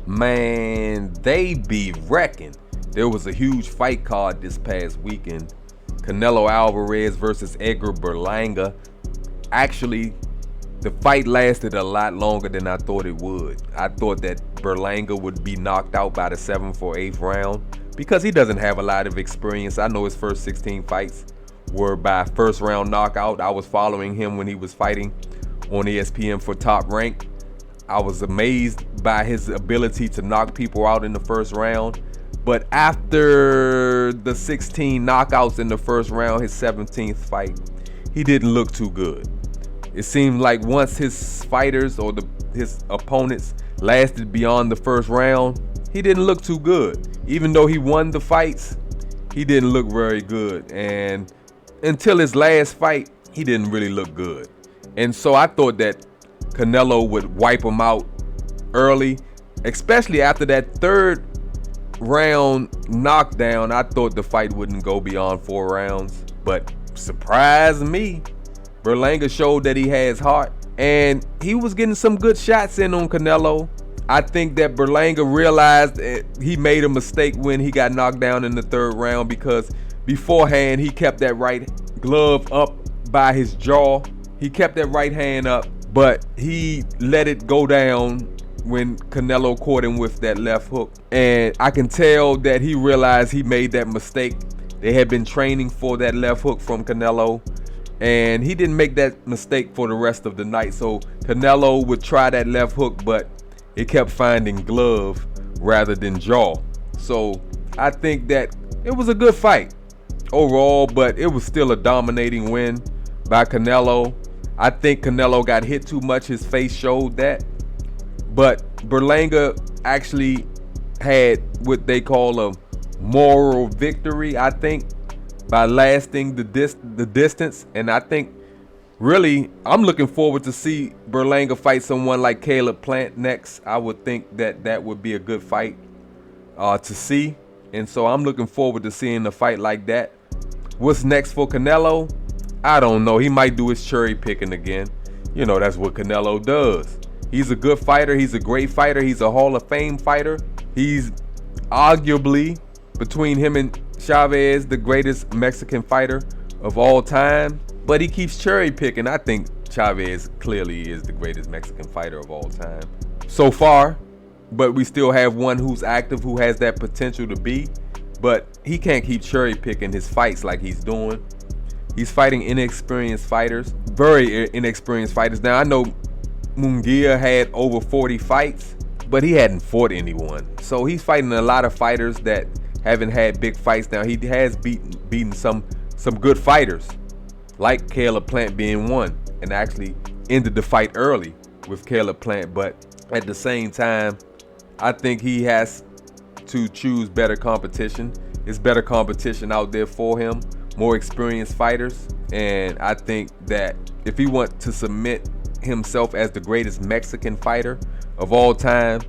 Man, they be wrecking. There was a huge fight card this past weekend. Canelo Alvarez versus Edgar Berlanga. Actually, the fight lasted a lot longer than I thought it would. I thought that Berlanga would be knocked out by the 7th or 8th round because he doesn't have a lot of experience. I know his first 16 fights were by first round knockout. I was following him when he was fighting on ESPN for Top Rank. I was amazed by his ability to knock people out in the first round. But after the 16 knockouts in the first round, his 17th fight, he didn't look too good. It seemed like once his fighters or his opponents lasted beyond the first round, he didn't look too good. Even though he won the fights, he didn't look very good. And until his last fight, he didn't really look good. And so I thought that Canelo would wipe him out early, especially after that third round knockdown. I thought the fight wouldn't go beyond 4 rounds, but surprise me, Berlanga showed that he has heart, and he was getting some good shots in on Canelo. I think that Berlanga realized that he made a mistake when he got knocked down in the third round, because beforehand he kept that right glove up by his jaw. He kept that right hand up, but he let it go down when Canelo caught him with that left hook. And I can tell that he realized he made that mistake. They had been training for that left hook from Canelo, and he didn't make that mistake for the rest of the night. So Canelo would try that left hook, but it kept finding glove rather than jaw. So I think that it was a good fight overall, but it was still a dominating win by Canelo. I think Canelo got hit too much. His face showed that. But Berlanga actually had what they call a moral victory, I think, by lasting the distance. And I think, really, I'm looking forward to see Berlanga fight someone like Caleb Plant next. I would think that that would be a good fight to see. And so I'm looking forward to seeing a fight like that. What's next for Canelo? I don't know. He might do his cherry picking again. You know, that's what Canelo does. He's a good fighter. He's a great fighter. He's a Hall of Fame fighter. He's arguably, between him and Chavez, the greatest Mexican fighter of all time. But he keeps cherry picking. I think Chavez clearly is the greatest Mexican fighter of all time so far. But we still have one who's active, who has that potential to be. But he can't keep cherry picking his fights like he's doing. He's fighting inexperienced fighters, very inexperienced fighters. Now, I know Munguia had over 40 fights, but he hadn't fought anyone. So he's fighting a lot of fighters that haven't had big fights. Now, he has beaten some good fighters, like Caleb Plant being one, and actually ended the fight early with Caleb Plant. But at the same time, I think he has to choose better competition. There's better competition out there for him, more experienced fighters. And I think that if he wants to submit himself as the greatest Mexican fighter of all time,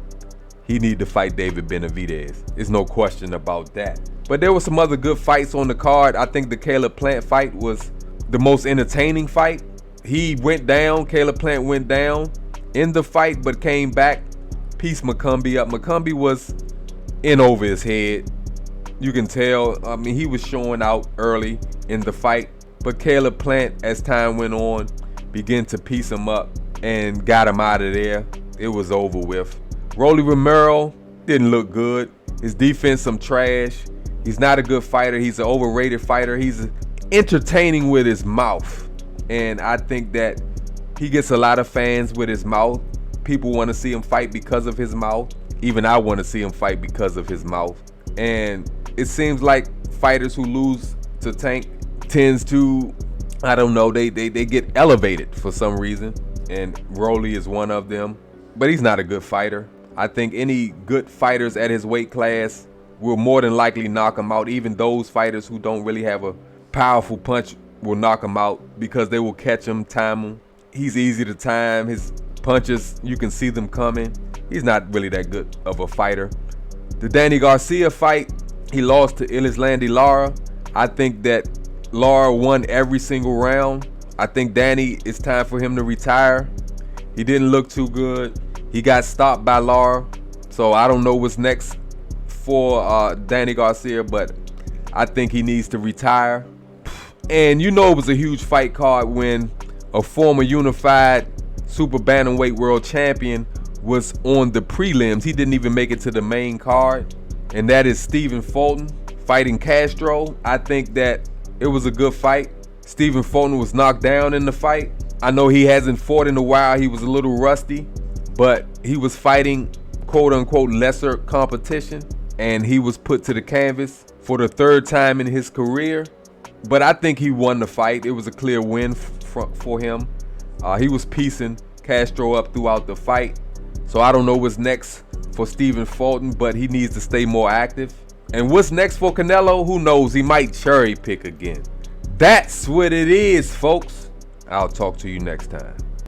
he need to fight David Benavidez. There's no question about that. But there were some other good fights on the card. I think the Caleb Plant fight was the most entertaining fight. He went down, Caleb Plant went down in the fight, but came back, pieced McCombie up. McCombie was in over his head. You can tell, I mean, he was showing out early in the fight, but Caleb Plant, as time went on, began to piece him up and got him out of there. It was over with. Rolly Romero didn't look good. His defense, some trash. He's not a good fighter. He's an overrated fighter. He's entertaining with his mouth. And I think that he gets a lot of fans with his mouth. People want to see him fight because of his mouth. Even I want to see him fight because of his mouth. And it seems like fighters who lose to Tank tends to, I don't know, they get elevated for some reason. And Rolly is one of them. But he's not a good fighter. I think any good fighters at his weight class will more than likely knock him out. Even those fighters who don't really have a powerful punch will knock him out because they will catch him, time him. He's easy to time. His punches, you can see them coming. He's not really that good of a fighter. The Danny Garcia fight, he lost to Elislandy Lara. I think that Lara won every single round. I think Danny, it's time for him to retire. He didn't look too good. He got stopped by Lara So I don't know what's next for Danny Garcia, but I think he needs to retire. And you know it was a huge fight card when a former unified super bantamweight world champion was on the prelims. He didn't even make it to the main card, and that is Stephen Fulton fighting Castro. I think that it was a good fight. Stephen Fulton was knocked down in the fight. I know he hasn't fought in a while. He was a little rusty, but he was fighting quote unquote lesser competition, and he was put to the canvas for the third time in his career. But I think he won the fight. It was a clear win for him. He was piecing Castro up throughout the fight. So I don't know what's next for Stephen Fulton, but he needs to stay more active. And what's next for Canelo? Who knows? He might cherry pick again. That's what it is, folks. I'll talk to you next time.